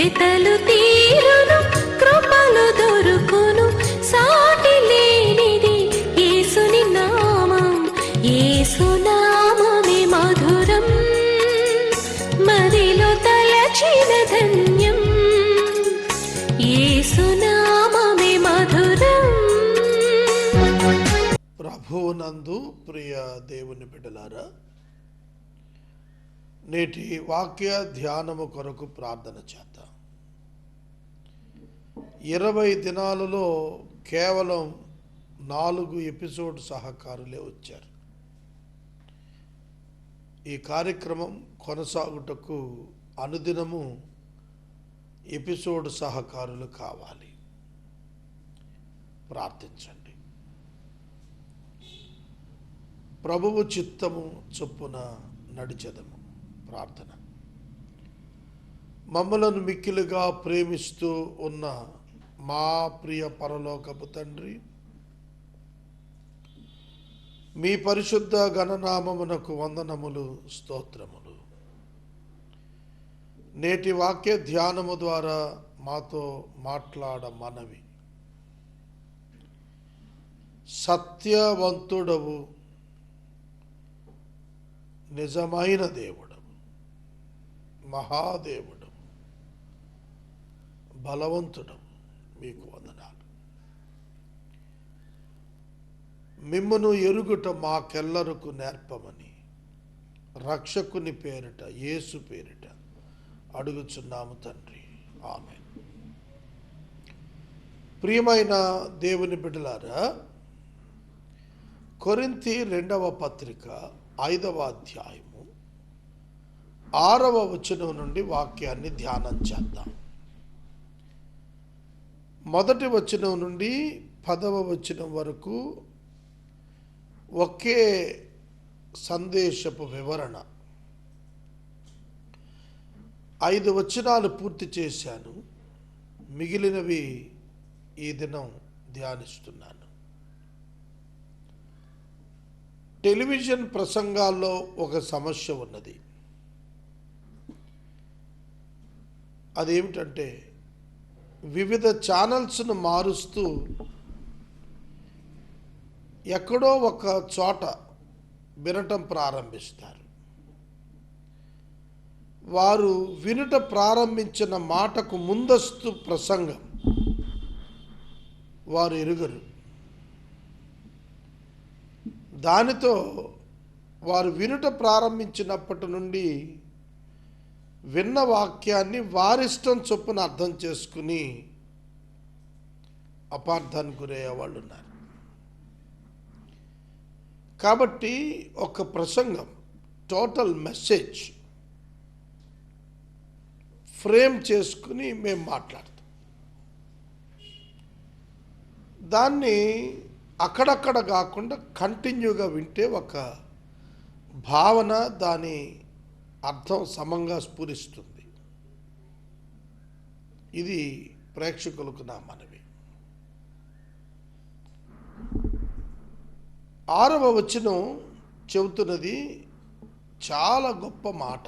వెతలు తీరును, కృపలు దొరుకును, సాటి లేనిది యేసుని నామం. యేసునామమే మధురం, మదిలో తలచిన ధన్యం. యేసునామమే మధురం. ప్రభువునందు ప్రియ దేవుని బిడ్డలారా, నేటి వాక్య ధ్యానము కొరకు ప్రార్థన చేద్దాం. 20 దినాలలో కేవలం 4 ఎపిసోడ్ సహకారులే వచ్చారు. ఈ కార్యక్రమం కొనసాగుటకు అనుదినము ఎపిసోడ్ సహకారులు కావాలి. ప్రార్థించండి. ప్రభువు చిత్తము చొప్పున నడిచెదము. ప్రార్థన. మమ్మలను మిక్కిలుగా ప్రేమిస్తూ ఉన్న మా ప్రియ పరలోకపు తండ్రి, మీ పరిశుద్ధ ఘననామమునకు వందనములు, స్తోత్రములు. నేటి వాక్య ధ్యానము ద్వారా మాతో మాట్లాడమనవి. సత్యవంతుడవు, నిజమైన దేవుడు, మహాదేవుడు, బలవంతుడు, మీకు వందనాలు. మిమ్మును ఎరుగుట మాకెల్లరకు నేర్పమని రక్షకుని పేరిట, యేసు పేరిట అడుగుచున్నాము తండ్రి. ఆమేన్. ప్రియమైన దేవుని బిడ్డలారా, కొరింథీ 2వ పత్రిక 5వ అధ్యాయము 6వ వచనం నుండి వాక్యాన్ని ధ్యానం చేద్దాం. మొదటి వచనం నుండి 10వ వచనం వరకు ఒకే సందేశపు వివరణ. 5 వచనాలు పూర్తి చేశాను, మిగిలినవి ఈ దినం ధ్యానిస్తున్నాను. టెలివిజన్ ప్రసంగాల్లో ఒక సమస్య ఉన్నది. అదేమిటంటే, వివిధ ఛానల్స్ను మారుస్తూ ఎక్కడో ఒక చోట వినటం ప్రారంభిస్తారు. వారు వినుట ప్రారంభించిన మాటకు ముందస్తు ప్రసంగం వారు ఎరుగరు. దానితో వారు వినుట ప్రారంభించినప్పటి నుండి విన్న వాక్యాన్ని వారిష్టం చొప్పున అర్థం చేసుకుని అపార్థానికి గురయ్యే వాళ్ళు ఉన్నారు. కాబట్టి ఒక ప్రసంగం టోటల్ మెసేజ్ ఫ్రేమ్ చేసుకుని మేము మాట్లాడతాం. దాన్ని అక్కడక్కడ కాకుండా కంటిన్యూగా వింటే ఒక భావన, దాని అర్థం సమంగా స్ఫురిస్తుంది. ఇది ప్రేక్షకులకు నా మనవి. 6వ వచనం చెబుతున్నది చాలా గొప్ప మాట.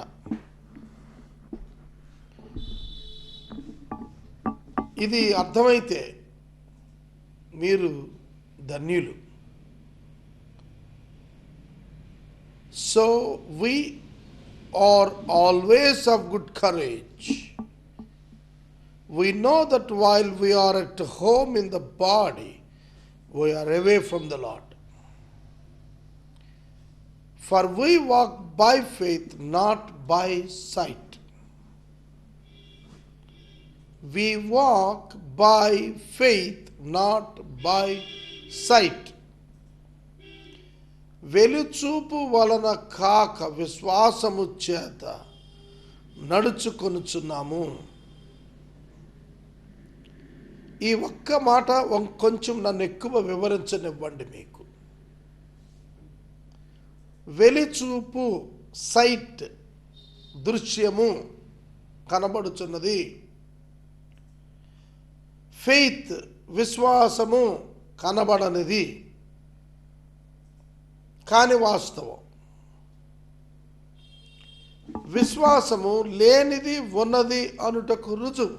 ఇది అర్థమైతే మీరు ధన్యులు. So we are always of good courage. We know that while we are at home in the body, we are away from the Lord. For we walk by faith, not by sight. We walk by faith, not by sight. వెలుచూపు వలన కాక విశ్వాసము చేత నడుచుకొనుచున్నాము. ఈ ఒక్క మాట కొంచెం నన్ను ఎక్కువ వివరించనివ్వండి మీకు. వెలుచూపు, సైట్, దృశ్యము, కనబడుచున్నది. ఫెయిత్, విశ్వాసము, కనబడనిది కానీ వాస్తవం. విశ్వాసము లేనిది ఉన్నది అనుటకు రుజువు.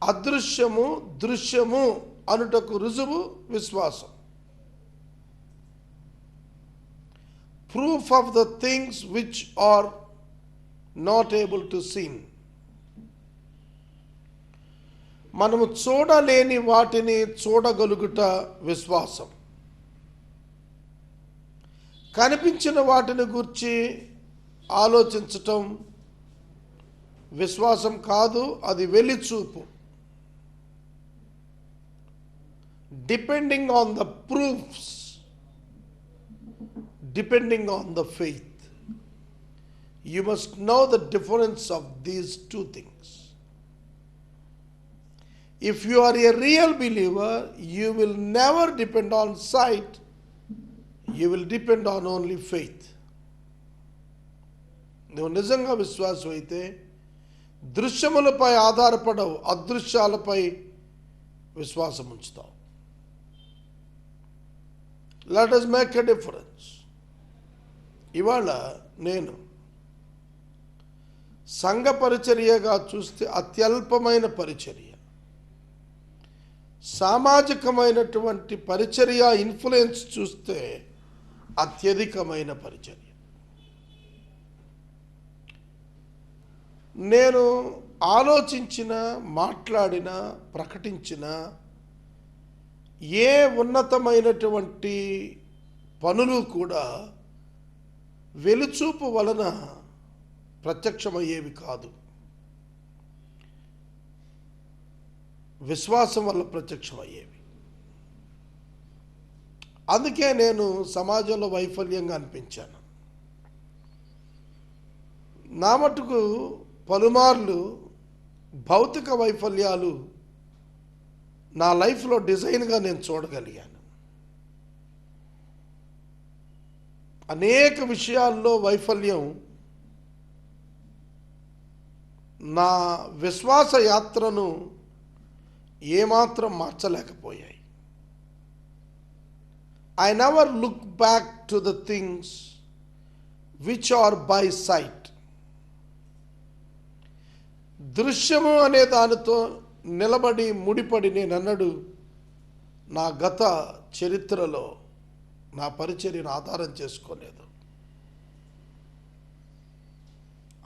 అదృశ్యము దృశ్యము అనుటకు రుజువు విశ్వాసం. Proof of the things which are not able to seen. మనము చూడలేని వాటిని చూడగలుగుట విశ్వాసం. కనిపించిన వాటిని గురించి ఆలోచించటం విశ్వాసం కాదు, అది వెలిచూపు. Depending on the proofs, depending on the faith. You must know the difference of these two things. If you are a real believer, you will never depend on sight, you will depend on only faith. నువ్వు నిజంగా విశ్వాసం అయితే దృశ్యములపై ఆధారపడవు, అదృశ్యాలపై విశ్వాసం ఉంచుతావు. Let us make a difference. ఇవాళ నేను సంఘ పరిచర్యగా చూస్తే అత్యల్పమైన పరిచర్య, సామాజికమైనటువంటి పరిచర్య ఇన్ఫ్లుయెన్స్ చూస్తే అత్యధికమైన పరిచర్య. నేను ఆలోచించిన, మాట్లాడిన, ప్రకటించిన ఏ ఉన్నతమైనటువంటి పనులు కూడా వెలుచూపు వలన ప్రత్యక్షమయ్యేవి కాదు, విశ్వాసం వల్ల ప్రత్యక్షమయ్యేవి. అందుకే నేను సమాజంలో వైఫల్యంగా అనిపించాను. నా మటుకు పలుమార్లు భౌతిక వైఫల్యాలు నా లైఫ్లో డిజైన్గా నేను చూడగలిగాను. అనేక విషయాల్లో వైఫల్యం నా విశ్వాస యాత్రను ఏమాత్రం మార్చలేకపోయాయి. I never look back to the things which are by sight. దృశ్యము అనే దానితో నిలబడి ముడిపడి నేనన్నడు నా గత చరిత్రలో నా పరిచర్యను ఆధారం చేసుకోలేదు.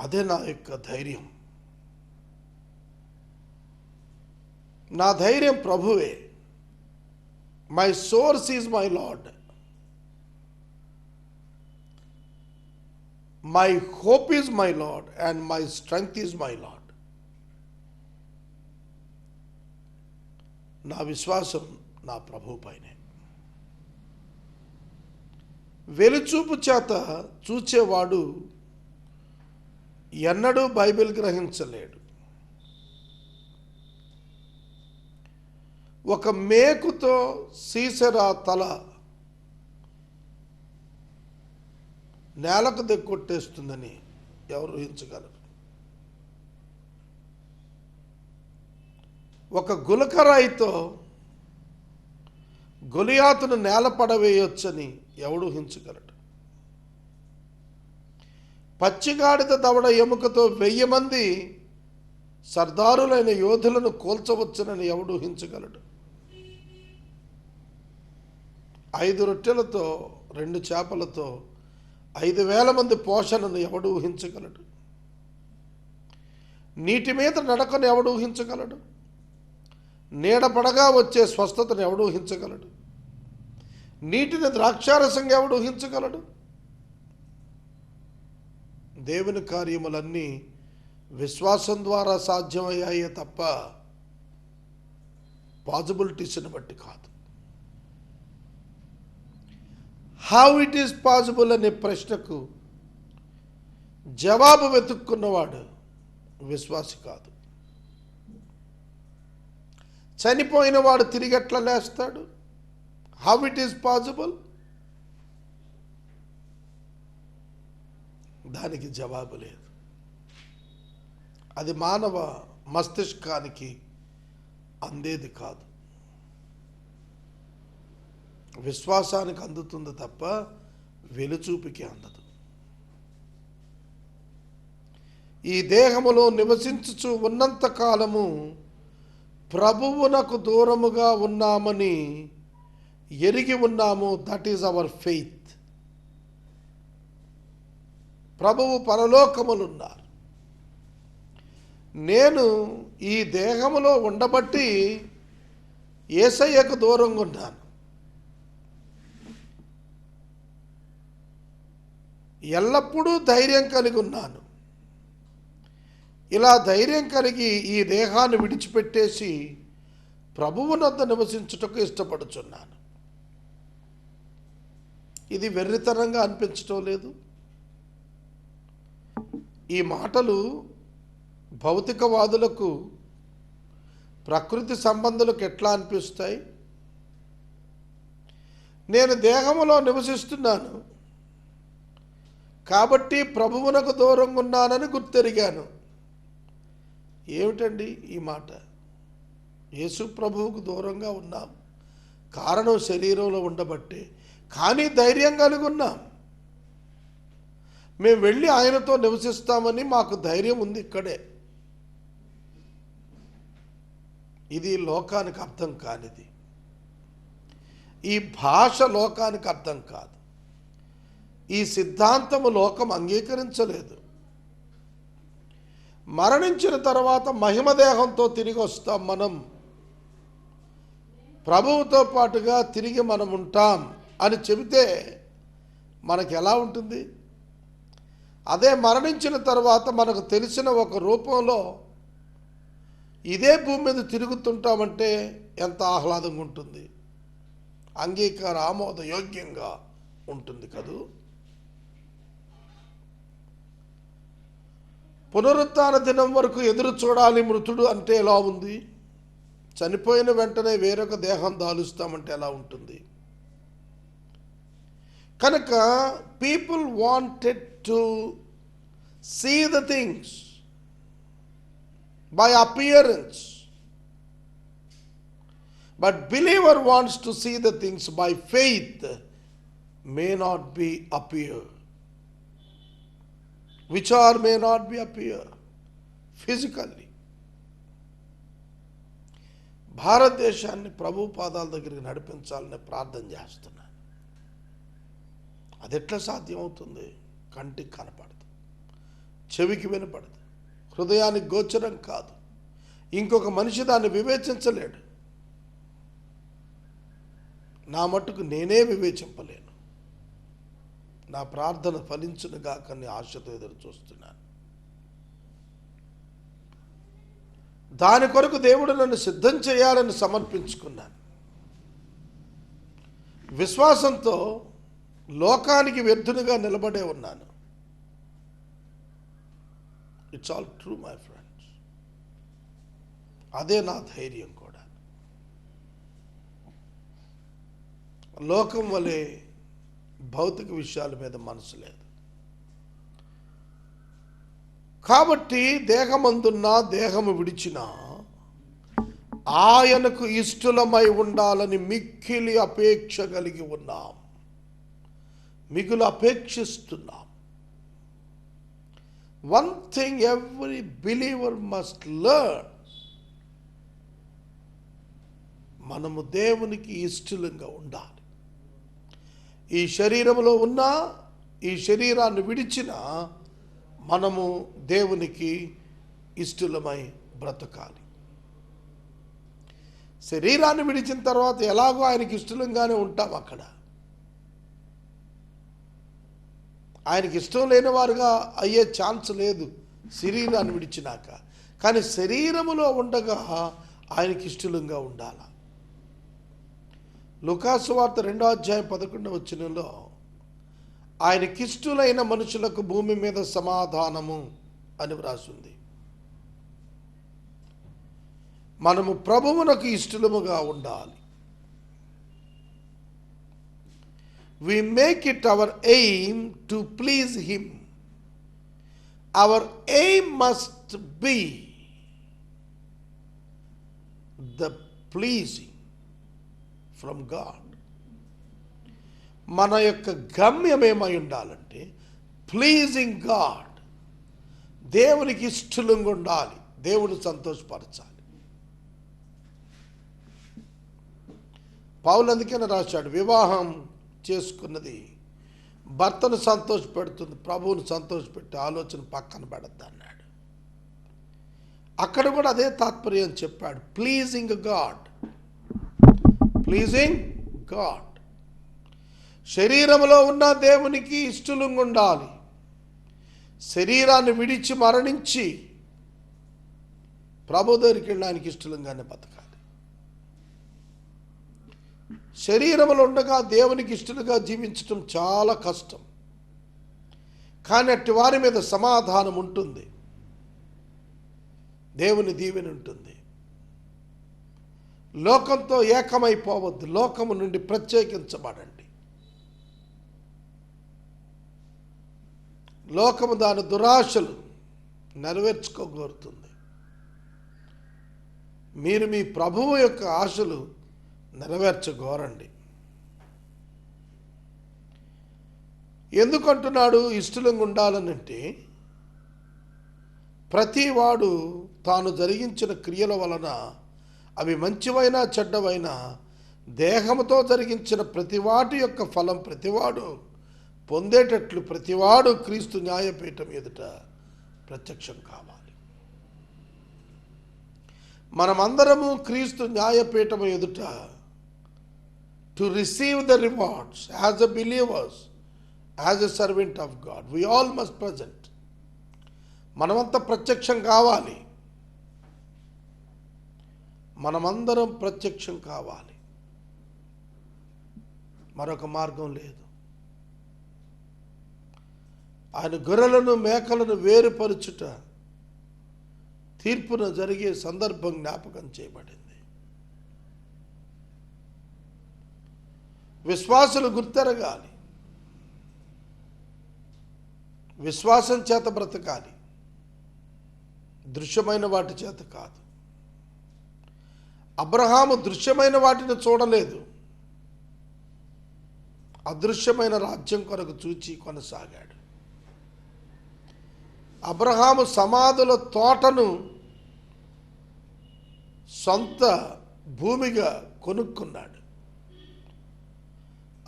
అదే నా యొక్క ధైర్యం. నా ధైర్యం ప్రభువే. My source is my lord, my hope is my lord and my strength is my lord. నా విశ్వాసం నా ప్రభు పైనే. వెలుచూపు చేత చూచేవాడు ఎన్నడూ బైబిల్ గ్రహించలేడు. ఒక మేకుతో సీసెరా తల నేలకు దిక్కొట్టేస్తుందని ఎవరు ఊహించగలరు? ఒక గులకరాయితో గొలియాతును నేల పడవేయొచ్చని ఎవడు ఊహించగలడు? పచ్చిగాడిద దవడ ఎముకతో 1000 మంది సర్దారులైన యోధులను కోల్చవచ్చునని ఎవడు ఊహించగలడు? 5 రొట్టెలతో 2 చేపలతో 5,000 మంది పోషణను ఎవడు ఊహించగలడు? నీటి మీద నడకను ఎవడు ఊహించగలడు? నీడపడగా వచ్చే స్వస్థతను ఎవడు ఊహించగలడు? నీటిని ద్రాక్షారసంగా ఎవడు ఊహించగలడు? దేవుని కార్యములన్నీ విశ్వాసం ద్వారా సాధ్యమయ్యాయే తప్ప పాసిబిలిటీస్ని బట్టి కాదు. హౌ ఇట్ ఈస్ పాసిబుల్ అనే ప్రశ్నకు జవాబు వెతుక్కున్నవాడు విశ్వాసి కాదు. చనిపోయిన వాడు తిరిగి ఎట్లా లేస్తాడు? How it is possible? దానికి జవాబు లేదు. అది మానవ మస్తిష్కానికి అందేది కాదు. విశ్వాసానికి అందుతుంది తప్ప వెలుచూపుకి అందదు. ఈ దేహములో నివసించుచు ఉన్నంత కాలము ప్రభువునకు దూరముగా ఉన్నామని ఎరిగి ఉన్నాము. That is our faith. ప్రభువు పరలోకములున్నారు. నేను ఈ దేహములో ఉండబట్టి యేసయ్యకు దూరంగా ఉన్నాను. ఎల్లప్పుడూ ధైర్యం కలిగి ఉన్నాను. ఇలా ధైర్యం కలిగి ఈ దేహాన్ని విడిచిపెట్టేసి ప్రభువునొద్ద నివసించుటకు ఇష్టపడుచున్నాను. ఇది వెర్రితనంగా అనిపించటం లేదు? ఈ మాటలు భౌతికవాదులకు, ప్రకృతి సంబంధులకు ఎట్లా అనిపిస్తాయి? నేను దేహములో నివసిస్తున్నాను కాబట్టి ప్రభువునకు దూరంగా ఉన్నానని గుర్తెరిగాను. ఏమిటండి ఈ మాట? యేసు ప్రభువుకు దూరంగా ఉన్నాం, కారణం శరీరంలో ఉండబట్టే. కానీ ధైర్యం కలిగి ఉన్నాం. మేము వెళ్ళి ఆయనతో నివసిస్తామని మాకు ధైర్యం ఉంది ఇక్కడే. ఇది లోకానికి అర్థం కానిది. ఈ భాష లోకానికి అర్థం కాదు. ఈ సిద్ధాంతము లోకం అంగీకరించలేదు. మరణించిన తర్వాత మహిమదేహంతో తిరిగి వస్తాం. మనం ప్రభువుతో పాటుగా తిరిగి మనం ఉంటాం అని చెబితే మనకి ఎలా ఉంటుంది? అదే మరణించిన తర్వాత మనకు తెలిసిన ఒక రూపంలో ఇదే భూమి మీద తిరుగుతుంటామంటే ఎంత ఆహ్లాదంగా ఉంటుంది, అంగీకార ఆమోద యోగ్యంగా ఉంటుంది కదూ. పునరుత్థాన దినం వరకు ఎదురు చూడాలి మృతుడు అంటే ఎలా ఉంది? చనిపోయిన వెంటనే వేరొక దేహం దాలుస్తామంటే ఎలా ఉంటుంది? కనుక people wanted to see the things by appearance, but believer wants to see the things by faith, may not be appear, which are may not be appear physically. భారతదేశాన్ని ప్రభు పాదాల దగ్గరికి నడిపించాలని ప్రార్థన చేస్తున్నాను. అది ఎట్లా సాధ్యమవుతుంది? కంటికి కనపడదు, చెవికి వినపడదు, హృదయానికి గోచరం కాదు. ఇంకొక మనిషి దాన్ని వివేచించలేడు. నా మట్టుకు నేనే వివేచింపలేను. నా ప్రార్థన ఫలించునుగాక అని ఆశతో ఎదురు చూస్తున్నాను. దాని కొరకు దేవుడు నన్ను సిద్ధం చేయాలని సమర్పించుకున్నాను. విశ్వాసంతో లోకానికి వ్యర్థునిగా నిలబడే ఉన్నాను. It's all true my friends. అదే నా ధైర్యం కూడా. లోకం వలె భౌతిక విషయాల మీద మనసు లేదు. కాబట్టి దేహమందున్న దేహము విడిచిన ఆయనకు ఇష్టలమై ఉండాలని మిక్కిలి అపేక్ష కలిగి ఉన్నాం, మిగులు అపేక్షిస్తున్నాం. One thing every believer must learn, మనము దేవునికి ఇష్టలుగా ఉండాలి. ఈ శరీరంలో ఉన్నా, ఈ శరీరాన్ని విడిచినా మనము దేవునికి ఇష్టలమై బ్రతకాలి. శరీరాన్ని విడిచిన తర్వాత ఎలాగో ఆయనకి ఇష్టంగానే ఉంటాం. అక్కడ ఆయనకి ఇష్టం లేని వారుగా అయ్యే ఛాన్స్ లేదు శరీరాన్ని విడిచినాక. కానీ శరీరములో ఉండగా ఆయనకి ఇష్టంగా ఉండాలి. లూకాసు వార్త 2:11 ఆయనకిష్టులైన మనుషులకు భూమి మీద సమాధానము అని వ్రాసింది. మనము ప్రభువునకు ఇష్టలుగా ఉండాలి. We make it our aim to please him. Our aim must be the pleasing from God. మన యొక్క గమ్యం ఏమై ఉండాలంటే ప్లీజింగ్ గాడ్, దేవునికి ఇష్టలుగా ఉండాలి, దేవుడు సంతోషపరచాలి. పౌలు అందుకనే రాశాడు, వివాహం చేసుకున్నది భర్తను సంతోషపెడుతుంది, ప్రభువును సంతోషపెట్టే ఆలోచన పక్కన పెడద్దు అన్నాడు. అక్కడ కూడా అదే తాత్పర్యం చెప్పాడు. Pleasing God, pleasing God. శరీరంలో ఉన్న దేవునికి ఇష్టలుగా ఉండాలి. శరీరాన్ని విడిచి మరణించి ప్రభు దగ్గరికి వెళ్ళడానికి ఇష్టలుగానే బతకాలి. శరీరంలో ఉండగా దేవునికి ఇష్టలుగా జీవించడం చాలా కష్టం. కానీ అట్టి వారి మీద సమాధానం ఉంటుంది, దేవుని దీవెన ఉంటుంది. లోకంతో ఏకమైపోవద్దు, లోకము నుండి ప్రత్యేకించబడండి. లోకము దాని దురాశలు నెరవేర్చుకోగోరుతుంది. మీరు మీ ప్రభువు యొక్క ఆశలు నెరవేర్చగోరండి. ఎందుకంటున్నాడు ఇష్టలంగా ఉండాలనంటే, ప్రతివాడు తాను జరిగించిన క్రియల వలన అవి మంచివైనా చెడ్డవైనా దేహముతో జరిగించిన ప్రతివాటి యొక్క ఫలం ప్రతివాడు పొందేటట్లు ప్రతివాడు క్రీస్తు న్యాయపీఠం ఎదుట ప్రత్యక్షం కావాలి. మనమందరము క్రీస్తు న్యాయపీఠం ఎదుట to receive the rewards as a believers, as a servant of God, we all must present. మనమంతా ప్రత్యక్షం కావాలి, మనమందరం ప్రత్యక్షం కావాలి. మరొక మార్గం లేదు. ఆయన గొర్రెలను మేకలను వేరుపరుచుట తీర్పున జరిగే సందర్భం జ్ఞాపకం చేయబడింది. విశ్వాసులు గుర్తెరగాలి, విశ్వాసం చేత బ్రతకాలి, దృశ్యమైన వాటి చేత కాదు. అబ్రహాము దృశ్యమైన వాటిని చూడలేదు, అదృశ్యమైన రాజ్యం కొరకు చూచి కొనసాగాడు. అబ్రహాము సమాధుల తోటను సొంత భూమిగా కొనుక్కున్నాడు.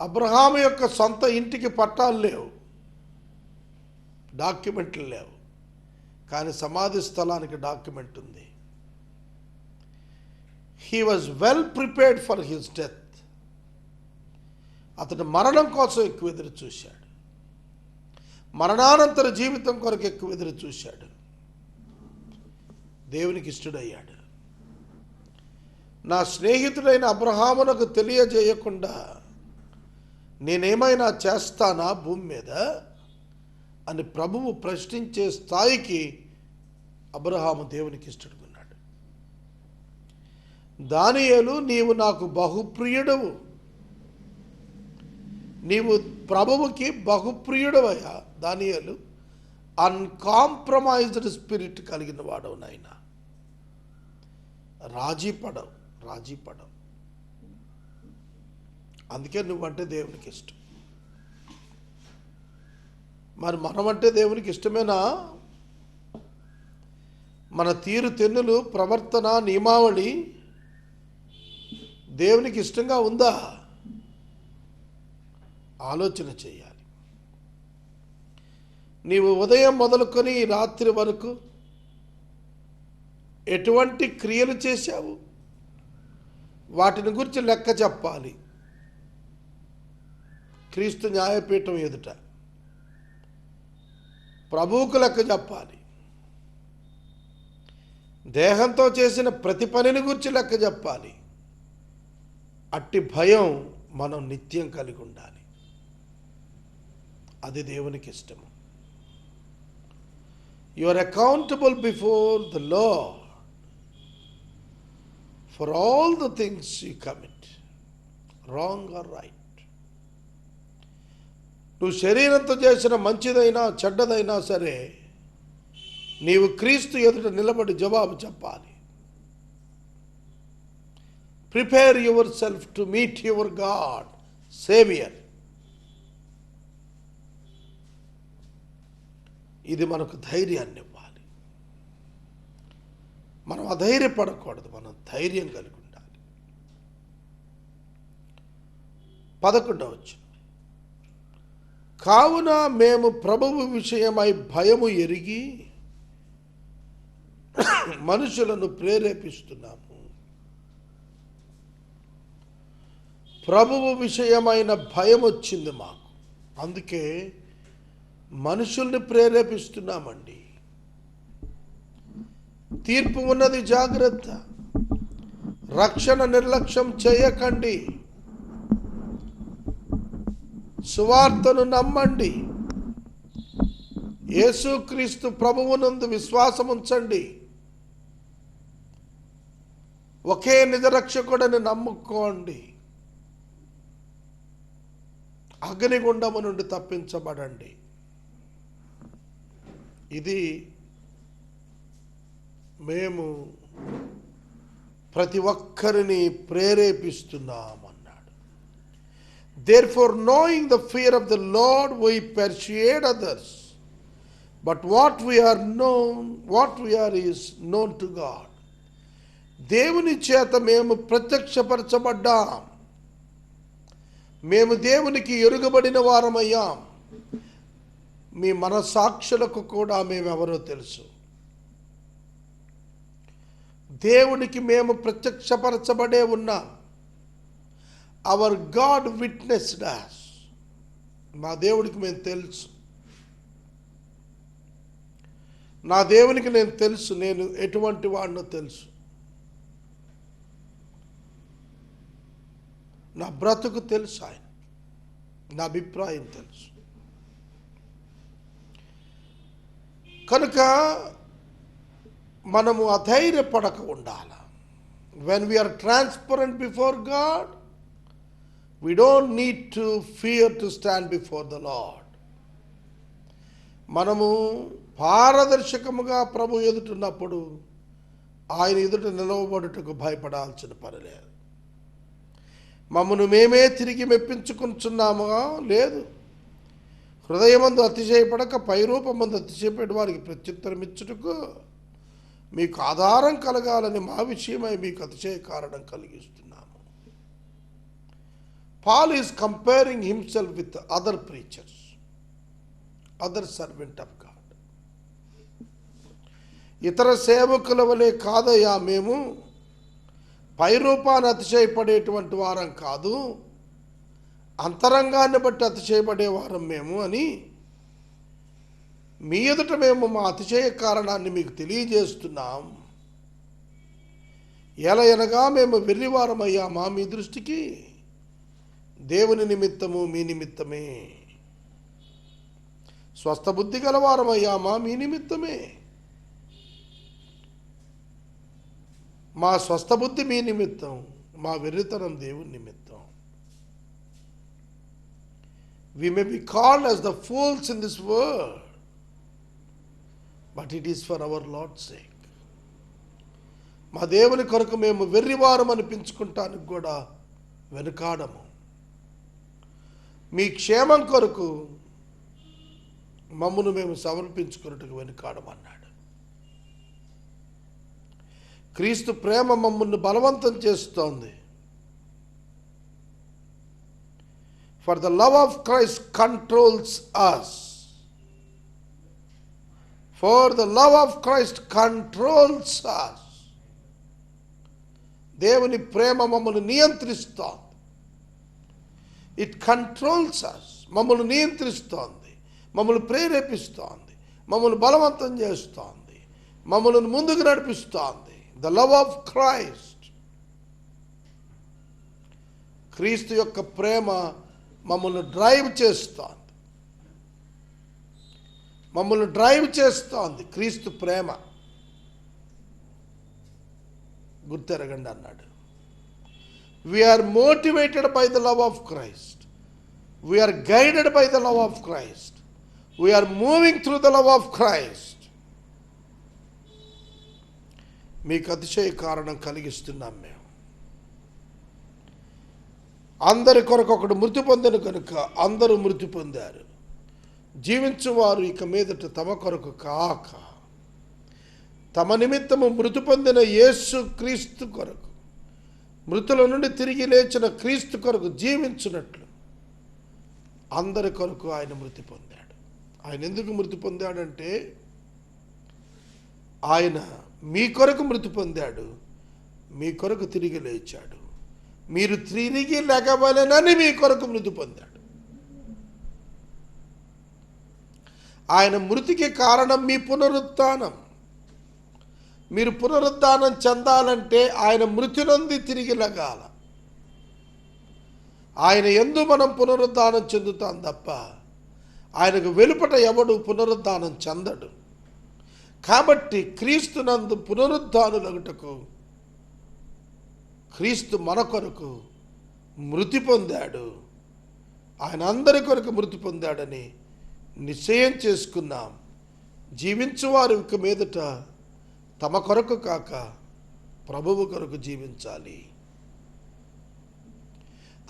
అబ్రహాము యొక్క సొంత ఇంటికి పట్టాలు లేవు, డాక్యుమెంట్లు లేవు, కానీ సమాధి స్థలానికి డాక్యుమెంట్ ఉంది. He was well prepared for his death. అతడు మరణం కోసం ఎక్కువ ఎదురు చూశాడు, మరణానంతర జీవితం కొరకు ఎక్కువ ఎదురు చూశాడు. దేవునికి ఇష్టడయ్యాడు. నా స్నేహితుడైన అబ్రహామునకు తెలియజేయకుండా నేనేమైనా చేస్తానా భూమి మీద అని ప్రభువు ప్రశ్నించే స్థాయికి అబ్రహాము దేవునికి ఇష్టడుకున్నాడు. దానియేలు, నీవు నాకు బహుప్రియుడవు, నీవు ప్రభువుకి బహుప్రియుడవయ్యా. దానియేలు అన్కాంప్రమైజ్డ్ స్పిరిట్ కలిగిన వాడవు నాయన, రాజీ పడవు. అందుకే నువ్వంటే దేవునికి ఇష్టం. మరి మనమంటే దేవునికి ఇష్టమేనా? మన తీరు తెన్నులు, ప్రవర్తన, నియమావళి దేవునికి ఇష్టంగా ఉందా? ఆలోచన చేయాలి. నీవు ఉదయం మొదలుకొని రాత్రి వరకు ఎటువంటి క్రియలు చేశావు, వాటిని గురించి లెక్క చెప్పాలి క్రీస్తు న్యాయపీఠం ఎదుట. ప్రభువుకు లెక్క చెప్పాలి. దేహంతో చేసిన ప్రతి పనిని గురించి లెక్క చెప్పాలి. అట్టి భయం మనం నిత్యం కలిగి ఉండాలి. అది దేవునికి ఇష్టము. You are accountable before the Lord for all the things you commit, wrong or right. నువ్వు శరీరంతో చేసిన మంచిదైనా చెడ్డదైనా సరే నీవు క్రీస్తు ఎదుట నిలబడి జవాబు చెప్పాలి. Prepare your self to meet your God saviour. ఇది మనకు ధైర్యాన్ని ఇవ్వాలి. అధైర్యపడకూడదు, మనం ధైర్యం కలిగి ఉండాలి. 11వ వచనం, కావున మేము ప్రభువు విషయమై భయము ఎరిగి మనుషులను ప్రేరేపిస్తున్నాము. ప్రభువు విషయమైన భయం వచ్చింది మాకు, అందుకే మనుషుల్ని ప్రేరేపిస్తున్నామండి. తీర్పు ఉన్నది, జాగ్రత్త. రక్షణ నిర్లక్ష్యం చేయకండి. సువార్తను నమ్మండి. యేసుక్రీస్తు ప్రభువునందు విశ్వాసం ఉంచండి. ఒకే నిజరక్షకుడని నమ్ముకోండి. అగ్నిగుండము నుండి తప్పించబడండి. ఇది మేము ప్రతి ఒక్కరిని ప్రేరేపిస్తున్నామన్నాడు. Therefore, knowing the fear of the Lord, we persuade others. But what we are is known to God. దేవుని చేత మేము ప్రత్యక్షపరచబడ్డాం. మేము దేవునికి ఎరుగబడిన వారమయ్యాం. మీ మనసాక్షులకు కూడా మేమెవరో తెలుసు. దేవునికి మేము ప్రత్యక్షపరచబడే ఉన్నాం. Hour God witnessed us. మా దేవుడికి మేము తెలుసు. నా దేవునికి నేను తెలుసు, నేను ఎటువంటి వాడినో తెలుసు. నా బ్రతుకు తెలుసు, ఆయన నా అభిప్రాయం తెలుసు. కనుక మనము అధైర్యపడక ఉండాలి. When we are transparent before God, we don't need to fear to stand before the Lord. మనము పారదర్శకముగా ప్రభు ఎదుటున్నప్పుడు ఆయన ఎదుట నిలవబడుటకు భయపడాల్సిన పని లేదు. మమ్మను మేమే తిరిగి మెప్పించుకుంటున్నామా? లేదు. హృదయమందు అతిశయపడక పైరూపమందు అతిశయపడి వారికి ప్రత్యుత్తరం ఇచ్చుటకు మీకు ఆధారం కలగాలని మా విషయమై మీకు అతిశయ కారణం కలిగిస్తున్నాము. Paul is comparing himself with other preachers, other servant of God. ఇతర సేవకుల వలె కాదయ్యా, మేము పైరూపాన్ని అతిశయపడేటువంటి వారం కాదు, అంతరంగాన్ని బట్టి అతిశయపడేవారం మేము అని మీ ఎదుట మేము మా అతిశయ కారణాన్ని మీకు తెలియజేస్తున్నాం. ఎలయనగా మేము వెర్రివారమయ్యామా మీ దృష్టికి? దేవుని నిమిత్తము మీ నిమిత్తమే. స్వస్థబుద్ధి గలవారమయ్యామా మీ నిమిత్తమే. మా స్వస్థబుద్ధి మీ నిమిత్తం, మా వెర్రితనం దేవుని నిమిత్తం. We may be called as the fools in this world, but it is for our Lord's sake. మా దేవుని కొరకు మేము వెర్రివారం అనిపించుకుంటానికి కూడా వెనుకాడము. మీ క్షేమం కొరకు మమ్మను మేము సమర్పించుకున్నట్టుకు వెనుకాడమన్నాడు. క్రీస్తు ప్రేమ మమ్మల్ని బలవంతం చేస్తోంది. For the love of Christ controls us. For the love of Christ controls us. దేవుని ప్రేమ మమ్మల్ని నియంత్రిస్తోంది. It controls us. మమ్మల్ని నియంత్రిస్తోంది, మమ్మల్ని ప్రేరేపిస్తోంది, మమ్మల్ని బలవంతం చేస్తోంది, మమ్మల్ని ముందుకు నడిపిస్తోంది. The love of Christ. క్రీస్తు యొక్క ప్రేమ మమ్మల్ని డ్రైవ్ చేస్తోంది. మమ్మల్ని డ్రైవ్ చేస్తోంది క్రీస్తు ప్రేమ. గుర్తెరగండి అన్నాడు. We are motivated by the love of Christ. We are guided by the love of Christ. We are moving through the love of Christ. మీకు అతిశయ కారణం కలిగిస్తున్నాం మేము. అందరి కొరకు ఒకడు మృతి పొందిన కనుక అందరూ మృతి పొందారు. జీవించువారు ఇక మీదట తమ కొరకు కాక తమ నిమిత్తము మృతి పొందిన యేసు క్రీస్తు కొరకు, మృతుల నుండి తిరిగి లేచిన క్రీస్తు కొరకు జీవించున్నట్లు అందరి కొరకు ఆయన మృతి పొందాడు. ఆయన ఎందుకు మృతి పొందాడంటే, ఆయన మీ కొరకు మృతి పొందాడు, మీ కొరకు తిరిగి లేచాడు, మీరు తిరిగి లేకవలెనని మీ కొరకు మృతి పొందాడు. ఆయన మృతికి కారణం మీ పునరుత్థానం. మీరు పునరుద్ధానం చెందాలంటే ఆయన మృతి నొంది తిరిగి లగాల. ఆయన యందు మనం పునరుద్ధానం చెందుతాం తప్ప ఆయనకు వెలుపట ఎవడు పునరుద్ధానం చెందడు. కాబట్టి క్రీస్తునందు పునరుద్ధానులగుటకు క్రీస్తు మన కొరకు మృతి పొందాడు. ఆయన అందరి కొరకు మృతి పొందాడని నిశ్చయం చేసుకున్నాం. జీవించువారు ఇక మీదట తమ కొరకు కాక ప్రభువు కొరకు జీవించాలి.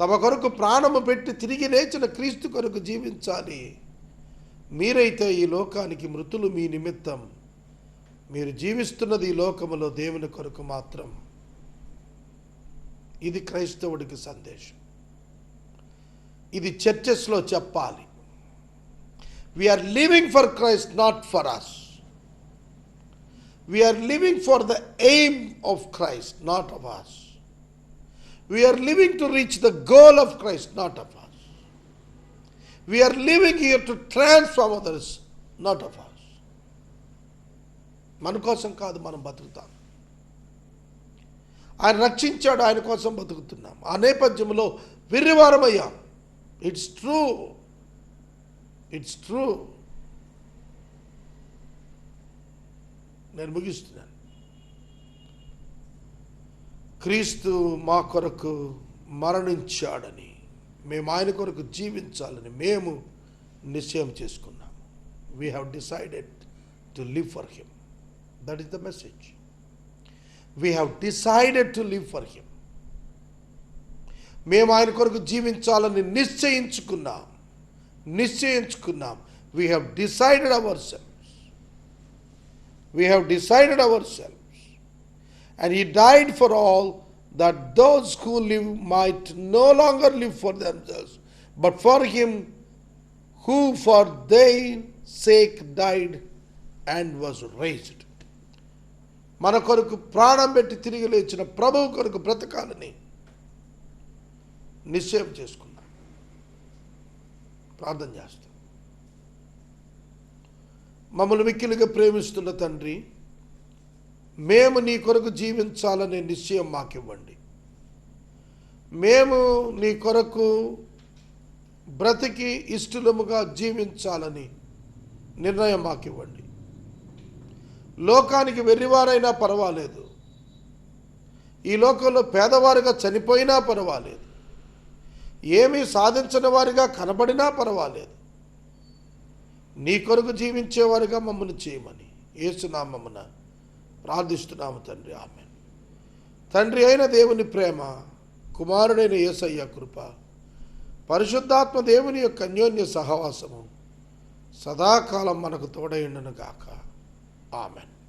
తమ కొరకు ప్రాణము పెట్టి తిరిగి లేచిన క్రీస్తు కొరకు జీవించాలి. మీరైతే ఈ లోకానికి మృతులు. మీ నిమిత్తం మీరు జీవిస్తున్నది ఈ లోకములో దేవుని కొరకు మాత్రం. ఇది క్రైస్తవుడికి సందేశం. ఇది చర్చెస్లో చెప్పాలి. We are living for Christ, not for us. We are living for the aim of Christ, not of us. We are living to reach the goal of Christ, not of us. We are living here to transform others, not of us. మన కోసం కాదు మనం బతుకుతాం. ఆయన రక్షించాడు, ఆయన కోసం బతుకుతున్నాం. ఆ నేపథ్యంలో వెర్రివారమయ్యాం. It's true. నేను ముగిస్తున్నాను. క్రీస్తు మా కొరకు మరణించాడని, మేము ఆయన కొరకు జీవించాలని మేము నిశ్చయం చేసుకున్నాం. We have decided to live for him. That is the message. We have decided to live for him. మేము ఆయన కొరకు జీవించాలని నిశ్చయించుకున్నాం. We have decided our self. We have decided ourselves, and he died for all, that those who live might no longer live for themselves, but for him who for their sake died and was raised. మన కొరకు ప్రాణం పెట్టి తిరిగి లేచిన ప్రభువు కొరకు బ్రతకాలని నిశ్చయం చేసుకున్నాం. ప్రార్థన చేస్తాం. మమ్మల్ని మిక్కిలిగా ప్రేమిస్తున్న తండ్రి, మేము నీ కొరకు జీవించాలనే నిశ్చయం మాకివ్వండి. మేము నీ కొరకు బ్రతికి ఇష్టముగా జీవించాలని నిర్ణయం మాకివ్వండి. లోకానికి వెర్రివారైనా పర్వాలేదు, ఈ లోకంలో పేదవారిగా చనిపోయినా పర్వాలేదు, ఏమీ సాధించని వారిగా కనబడినా పర్వాలేదు, నీ కొరకు జీవించేవారిగా మమ్మల్ని చేయమని యేసునామమున ప్రార్థిస్తున్నాము తండ్రి. ఆమేన్. తండ్రి అయిన దేవుని ప్రేమ, కుమారుడైన యేసయ్య కృప, పరిశుద్ధాత్మ దేవుని యొక్క అన్యోన్య సహవాసము సదాకాలం మనకు తోడైండును గాక. ఆమేన్.